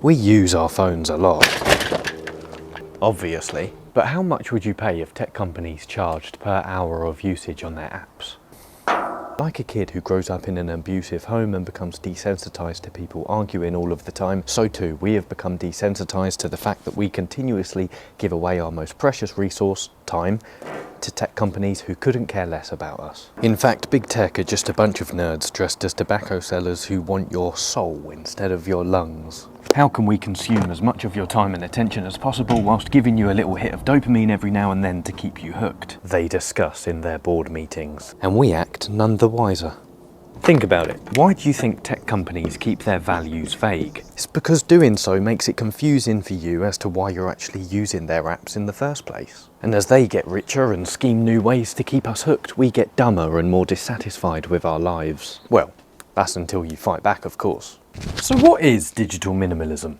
We use our phones a lot, obviously, but how much would you pay if tech companies charged per hour of usage on their apps? Like a kid who grows up in an abusive home and becomes desensitized to people arguing all of the time, so too we have become desensitized to the fact that we continuously give away our most precious resource, time, to tech companies who couldn't care less about us. In fact, big tech are just a bunch of nerds dressed as tobacco sellers who want your soul instead of your lungs. How can we consume as much of your time and attention as possible whilst giving you a little hit of dopamine every now and then to keep you hooked? They discuss in their board meetings, and we act none the wiser. Think about it. Why do you think tech companies keep their values vague? It's because doing so makes it confusing for you as to why you're actually using their apps in the first place. And as they get richer and scheme new ways to keep us hooked, we get dumber and more dissatisfied with our lives. Well, that's until you fight back, of course. So what is digital minimalism?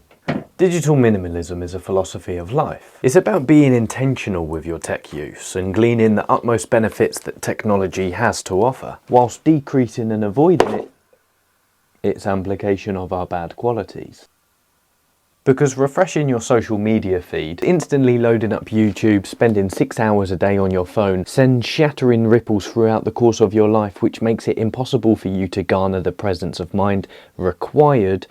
Digital minimalism is a philosophy of life. It's about being intentional with your tech use and gleaning the utmost benefits that technology has to offer, whilst decreasing and avoiding its amplification of our bad qualities. Because refreshing your social media feed, instantly loading up YouTube, spending 6 hours a day on your phone, sends shattering ripples throughout the course of your life, which makes it impossible for you to garner the presence of mind required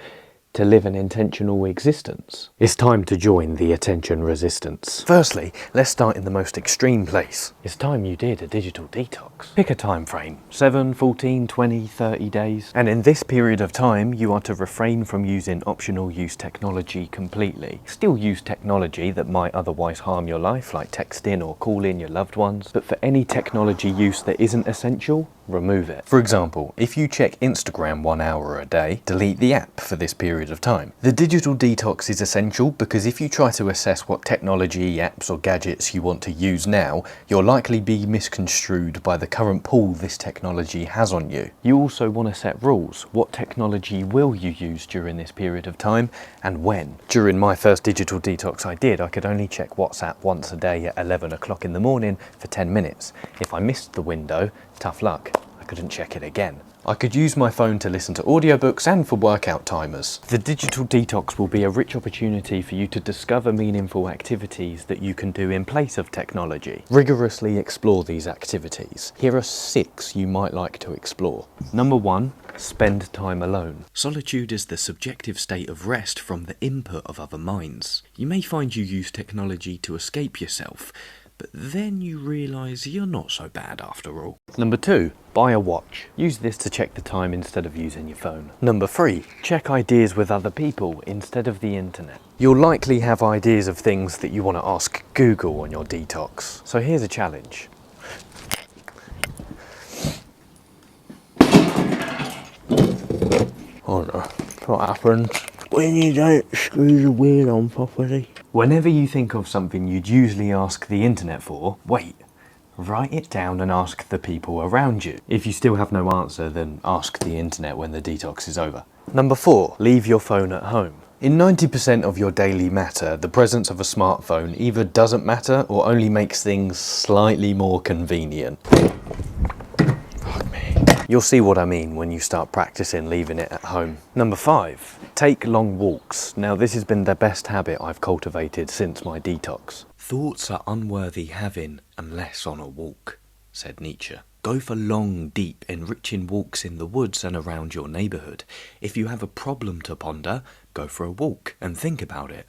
to live an intentional existence. It's time to join the attention resistance. Firstly, let's start in the most extreme place. It's time you did a digital detox. Pick a time frame, 7, 14, 20, 30 days. And in this period of time, you are to refrain from using optional use technology completely. Still use technology that might otherwise harm your life, like texting or calling your loved ones. But for any technology use that isn't essential, remove it. For example, if you check Instagram 1 hour a day, delete the app for this period of time. The digital detox is essential because if you try to assess what technology, apps or gadgets you want to use now, you'll likely be misconstrued by the current pull this technology has on you. You also want to set rules. What technology will you use during this period of time and when? During my first digital detox I could only check WhatsApp once a day at 11 o'clock in the morning for 10 minutes. If I missed the window, tough luck. I couldn't check it again. I could use my phone to listen to audiobooks and for workout timers. The digital detox will be a rich opportunity for you to discover meaningful activities that you can do in place of technology. Rigorously explore these activities. Here are 6 you might like to explore. Number 1, spend time alone. Solitude is the subjective state of rest from the input of other minds. You may find you use technology to escape yourself, but then you realise you're not so bad after all. Number 2, buy a watch. Use this to check the time instead of using your phone. Number 3, check ideas with other people instead of the internet. You'll likely have ideas of things that you want to ask Google on your detox. So here's a challenge. Oh no, what happens when you don't screw the wheel on properly? Whenever you think of something you'd usually ask the internet for, wait, write it down and ask the people around you. If you still have no answer, then ask the internet when the detox is over. Number 4, leave your phone at home. In 90% of your daily matter, the presence of a smartphone either doesn't matter or only makes things slightly more convenient. Fuck me. You'll see what I mean when you start practicing leaving it at home. Number 5, take long walks. Now this has been the best habit I've cultivated since my detox. Thoughts are unworthy having unless on a walk, said Nietzsche. Go for long, deep, enriching walks in the woods and around your neighbourhood. If you have a problem to ponder, go for a walk and think about it.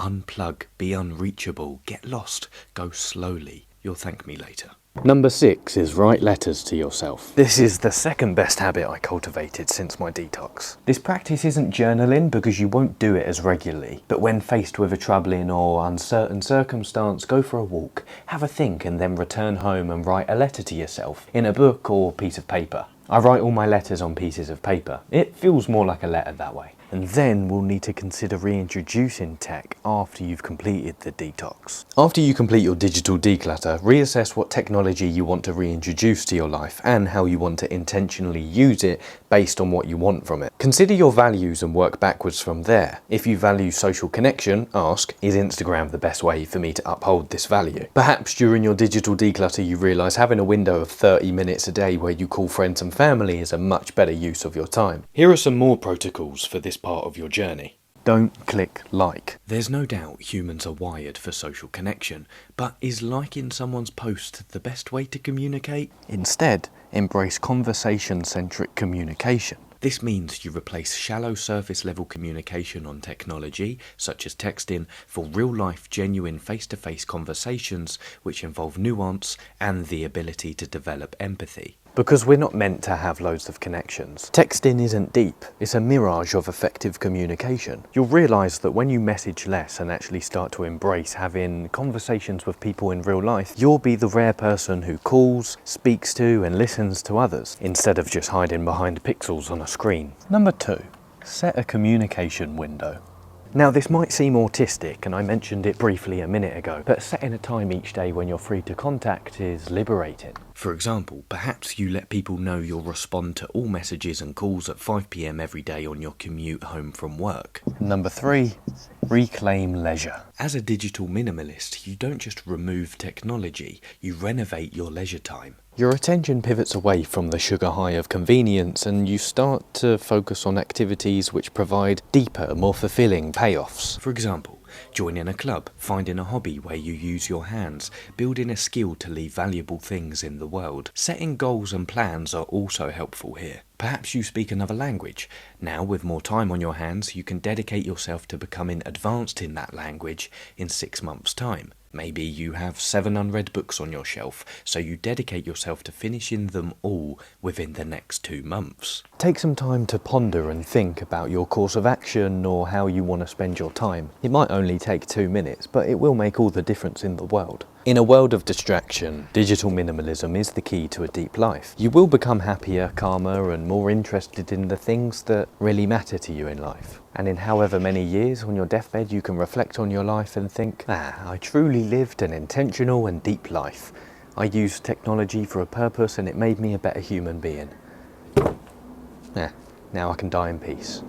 Unplug, be unreachable, get lost, go slowly. You'll thank me later. Number 6 is write letters to yourself. This is the second best habit I cultivated since my detox. This practice isn't journaling because you won't do it as regularly, but when faced with a troubling or uncertain circumstance, go for a walk, have a think and then return home and write a letter to yourself in a book or piece of paper. I write all my letters on pieces of paper. It feels more like a letter that way. And then we'll need to consider reintroducing tech after you've completed the detox. After you complete your digital declutter, reassess what technology you want to reintroduce to your life and how you want to intentionally use it based on what you want from it. Consider your values and work backwards from there. If you value social connection, ask, is Instagram the best way for me to uphold this value? Perhaps during your digital declutter you realise having a window of 30 minutes a day where you call friends and family is a much better use of your time. Here are some more protocols for this part of your journey. Don't click like. There's no doubt humans are wired for social connection, but is liking someone's post the best way to communicate? Instead, embrace conversation-centric communication. This means you replace shallow surface-level communication on technology, such as texting, for real-life, genuine face-to-face conversations which involve nuance and the ability to develop empathy. Because we're not meant to have loads of connections. Texting isn't deep, it's a mirage of effective communication. You'll realise that when you message less and actually start to embrace having conversations with people in real life, you'll be the rare person who calls, speaks to and listens to others, instead of just hiding behind pixels on a screen. Number 2, set a communication window. Now this might seem autistic, and I mentioned it briefly a minute ago, but setting a time each day when you're free to contact is liberating. For example, perhaps you let people know you'll respond to all messages and calls at 5 PM every day on your commute home from work. Number 3, reclaim leisure. As a digital minimalist, you don't just remove technology, you renovate your leisure time. Your attention pivots away from the sugar high of convenience and you start to focus on activities which provide deeper, more fulfilling payoffs. For example, joining a club, finding a hobby where you use your hands, building a skill to leave valuable things in the world. Setting goals and plans are also helpful here. Perhaps you speak another language. Now, with more time on your hands, you can dedicate yourself to becoming advanced in that language in 6 months' time. Maybe you have 7 unread books on your shelf, so you dedicate yourself to finishing them all within the next 2 months. Take some time to ponder and think about your course of action or how you want to spend your time. It might only take 2 minutes, but it will make all the difference in the world. In a world of distraction, digital minimalism is the key to a deep life. You will become happier, calmer, and more interested in the things that really matter to you in life. And in however many years on your deathbed, you can reflect on your life and think, I truly lived an intentional and deep life. I used technology for a purpose and it made me a better human being. Now I can die in peace.